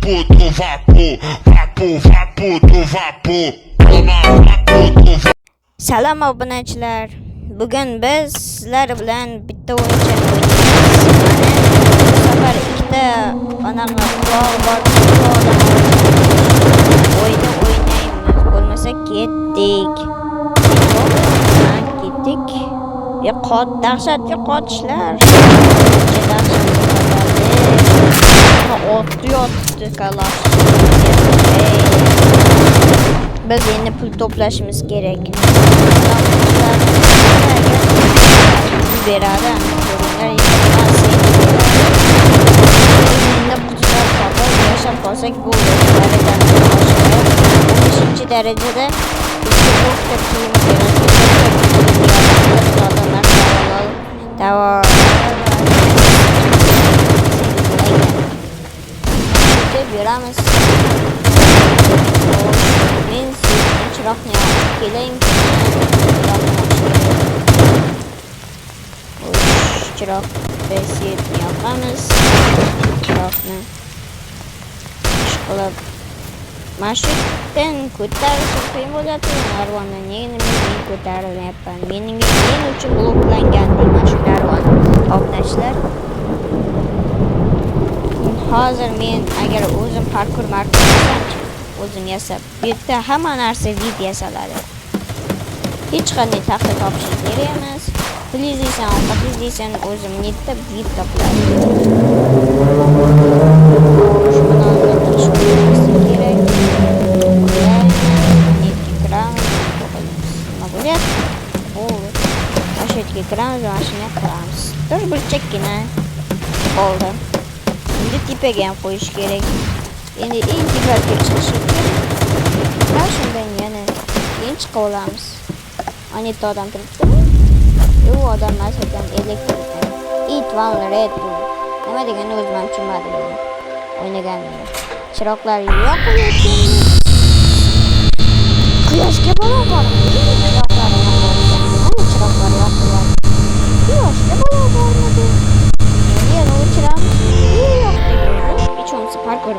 vapor do vapor, vapor, vapor do vapor. Toma vapor do vapor. Salom obunachilar. Bugun biz sizlar bilan bitta o'yinchani o'ynaymiz. Bu safar ikkita anaqa quloq bor o'yinni o'ynaymiz. Bo'lmasa ketdik. Ketdik. Dahshatli qotishlar. Otdi yotdi kalash. Biz endi pul to'plashimiz kerak. Beradi. Endi qutlar topib yashab qolsak bo'ldi. 5-darajada beramiz. Men sizga chiroqni yoqib keling. Chiroq besiyetni yoqamiz. Chiroqni ishqilib mashqdan ko'tarish qiyin bo'ladi. Narvonni men ko'tarilyapman. Men uchun bloklangan mana shu narvon. Obnashlar. Hozir men agar o'zim parkur qilsam, o'zim yasab, bu yerda hamma narsa vid yasaladi. Hech qanday taxta topish kerak emas. Please deysan, o'zim netda vid topiladi. Shuni qilish kerak. Netga kiramiz. Nima bo'lyapti? O'sha kiramiz, mashina qilamiz. Bir burchakgina bo'ldi. Endi tepaga ham qo'yish kerak. Endi eng tepaga chiqish kerak. Va shundan yana keyin chiqa olamiz. Anita odam turibdi. U odam masalan elektr. It one red. Nima degani o'zim ham tushunmadim. O'ynaganimda. Chiroqlar yoqiladi. Quyoshga baravar. Chiroqlar yoqiladi. Quyoshga baravarmidi? Yana o'chiramiz. Parkur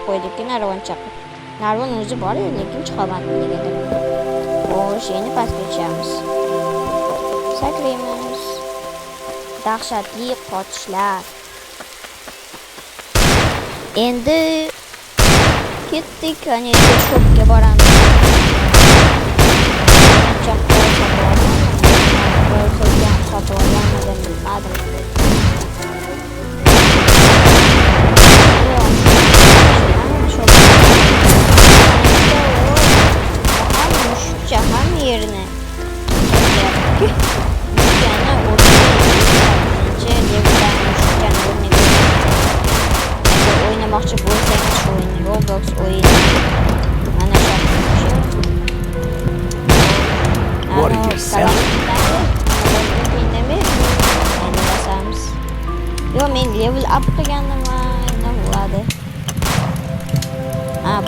qo'ydik, narvon chaqib. Narvon o'zi bor edi, lekin chiqolmadi deganlar. Xo'sh, endi pastga tushamiz. Sakraymiz. Dahshatli qotishlar. Endi ketdik, ana shopga boramiz. Yerine oynamoqchi bo'lsangiz shu o'yin Roblox o'yini mana shu men level up qilgandim nima bo'ladi?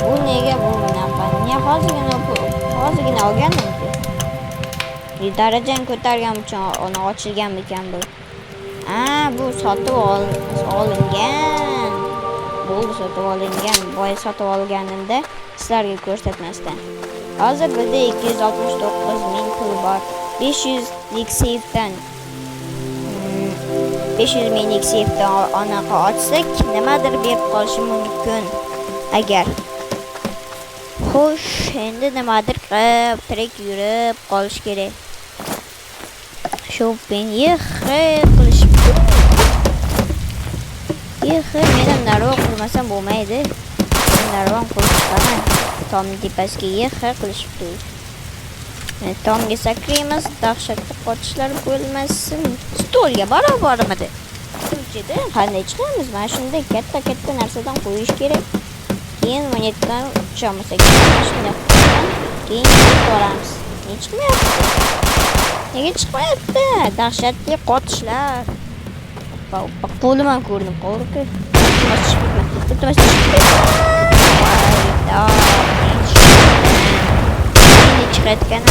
Bu nega bu bunaqa? Men hozirgina olgandim. Darajani ko'targan uchun uni ochilgan ekan bu. Bu sotib olingan. Bo'ldi, sotib olingan. Boya sotib olganimda sizlarga ko'rsatmasdan. Hozir bizda 269,000 pul bor. 500lik seyfdan 500,000lik seyfdan anaqa ochsak, nimadir berib qolishi mumkin. Agar xo'sh, endi nimadir qilib tirik yurib qolish kerak. Shopping qilishibdi. Men ham narvon qurmasam bo'lmaydi. Men narvon qurib chiqaman. Tomni tepasiga qilishibdi. Tomga sakraymiz, dahshatli qotishlar bo'lmasin. Stolga barobarmidi? Ko'chada qanday chiqamiz? Mana shunday katta narsadan qo'yish kerak. Keyin monetdan uçamasa shunday keyin boramiz. Nega chiqmayapti? Dahshatli qotishlar. Qo'lim ham ko'rinib qoldi. Chiqayotgan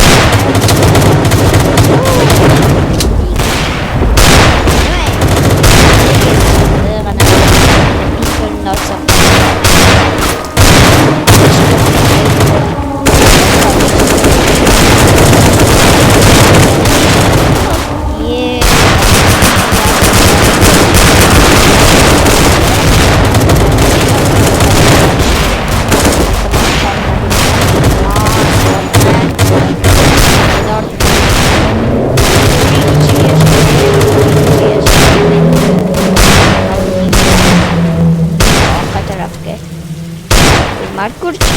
Markurchi.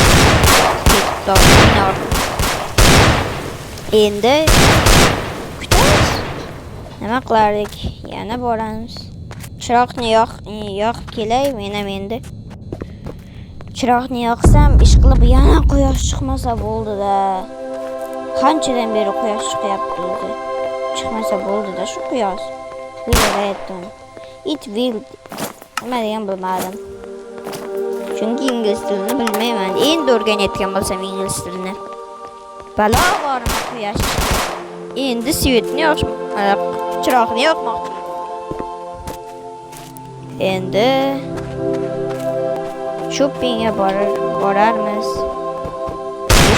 Ketto minor. Endi kutamiz. Nima qilardik? Yana boramiz. Chiroqni yoqib kelay, men ham endi. Chiroqni yoqsam, ish qilib yana quyosh chiqmasa bo'ldi-da. Qanchadan beri quyosh chiqyapti o'zi. Chiqmasa bo'ldi-da shu quyosh. Bilmayapman. It will. Nima degan bilmadim. Chunki ingliz tilini bilmayman. Endi o'rganayotgan bo'lsam ingliz tilini. Balo bormi quyosh? Endi svetni chiroqni yoqmoqchi. Endi shoppingga borarmiz.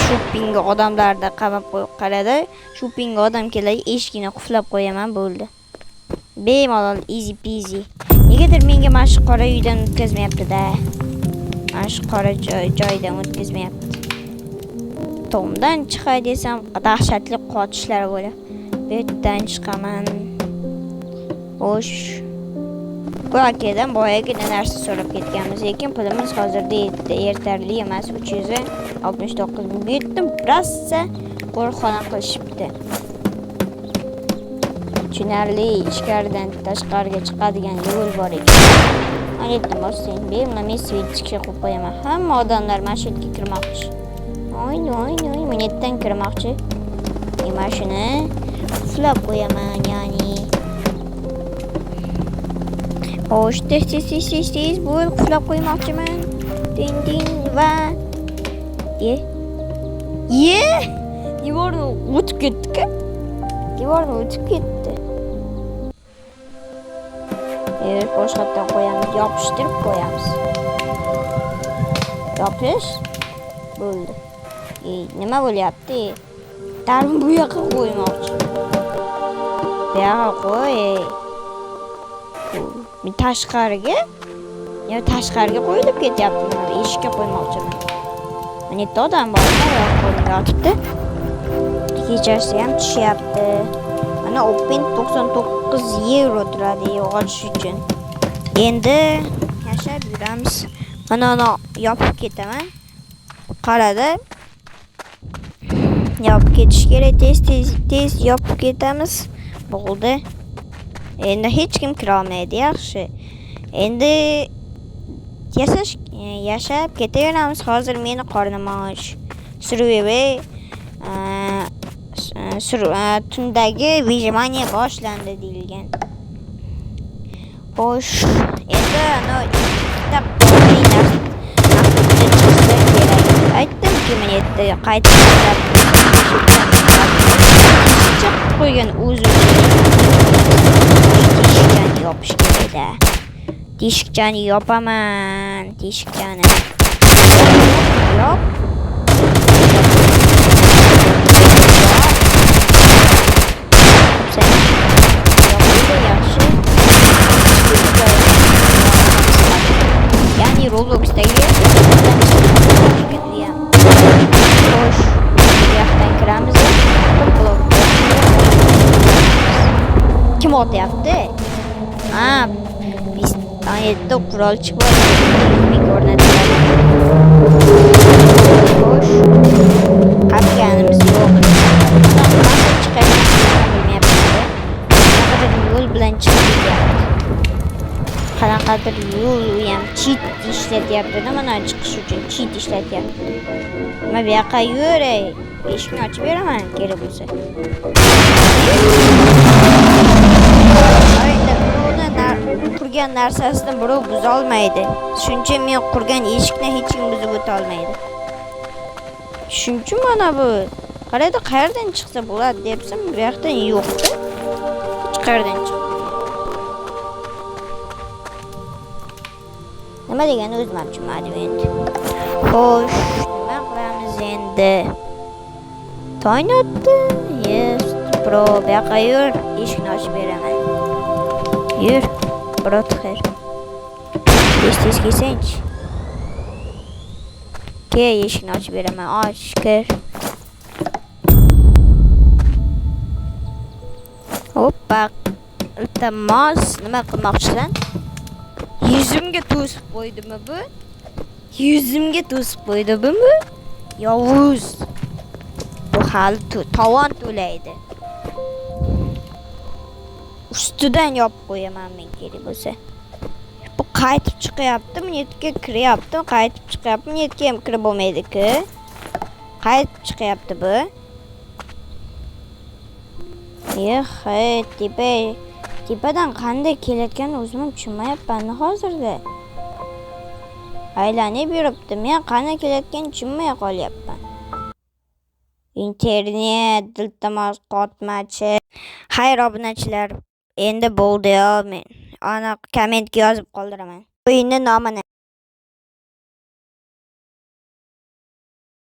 Shoppingga odamlarda qamab qo'yib qaradi. Shoppingga odam keladi, eshikni qulflab qo'yaman bo'ldi. Bemalol easy peasy. Negadir menga mana shu qora uydan o'tkazmayapti-da. Mana shu qora joydan o'tkazmayapti. Tomdan chiqay desam, dahshatli qotishlar bo'ladi. Bu yerdan chiqaman. Xo'sh. Bu akadan boyaga narsa so'rab ketganmiz, lekin pulimiz hozirda yetarli emas. 369 ming yetdim. Rossa qo'riqxona qilishibdi. Tushunarli, ichkaridan tashqariga chiqadigan yo'l bor ekan. Mana yerdan bossang, bemalol mesej qo'yib qo'yaman. Hamma odamlar mana shu yerga kirmoqchi. Oy, men yerdan kirmoqchi. Mana shuni qulflab qo'yaman, ya'ni. Xo'sh, tez bo'l qulflab qo'ymoqchiman. Ding va devorni o'tib ketdi-ku. Boshqatdan qo'yamiz, yopishtirib qo'yamiz. Yopish bo'ldi. Nima bo'lyapti? Darmi bu yoqqa qo'ymoqchi. Bu yoqqa qo'y. Men tashqariga qo'yilib ketyapti. Eshikka qo'ymoqchiman. Mana yerda odam bor, qo'lga yotibdi. Kechasi ham tushyapti. Mana open 99 euro turadi yog'och uchun. Endi yashab yuramiz. Mana yopib ketaman. Qarada. Yopib ketish kerak, tez yopib ketamiz. Bo'ldi. Endi hech kim kira olmaydi, yaxshi. Endi yashab ketaveramiz. Hozir meni qornim och. Tundagi vijmaniya boshlandi deyilgan. Xo'sh, endi aytdimki, men yerda qaytib qo'ygan teshikchani yopish kerak-da. Teshikchani yopaman, teshikchani. Yop. Ya'ni Roblox'dagi xo'sh, bu yoqdan kiramiz. Kim o'tyapti? Biz yerda qurolchi bor. Ming o'rnatiladi. Xo'sh, qatganimiz yo'q. Yo'l bilan chiqyapti. Qanaqadir yo'l ham cheat ishlatyapti. Mana chiqish uchun cheat ishlatyapti. Nima bu yoqqa yuray? Eshikni ochib beraman, kerak bo'lsa. Qurgan narsasini birov buza olmaydi. Shuncha men qurgan eshikni hech kim buzib o'ta olmaydi. Shuncha mana bu. Qaraydi, qayerdan chiqsa bo'ladi debsam, bu yoqdan yo'q-da. Hech qayerdan chiqdi. Nima degani o'zim tushunmadim endi. Xo'sh, nima qilamiz endi? Tong otdi. Yes, bro, bu yoqqa yur, eshikni ochib beraman. Yur, bro, xayr. Tez kelsangchi. Eshikni ochib beraman. Och, kir. Hoppa. Iltimos, nima qilmoqchisan? Yuzimga to'sib qo'ydimi bu? Yuzimga to'sib qo'ydi bumi? Yovuz. Bu hali tovon to'laydi. Ustidan yopib qo'yaman men kerak bo'lsa. Bu qaytib chiqyaptimi, netga kiryaptimi, qaytib chiqyaptimi, netga ham kirib bo'lmaydi-ku. Qaytib chiqyapti bu. Tepadan qanday kelayotganini o'zim ham tushunmayapman hozirda. Aylanib yuribdi, men qanday kelayotganini tushunmay qolyapman. Internet, iltimos qotmachi. Xayr obunachilar, endi bo'ldi-yo men. Ana kommentga yozib qoldiraman. O'yinning nomini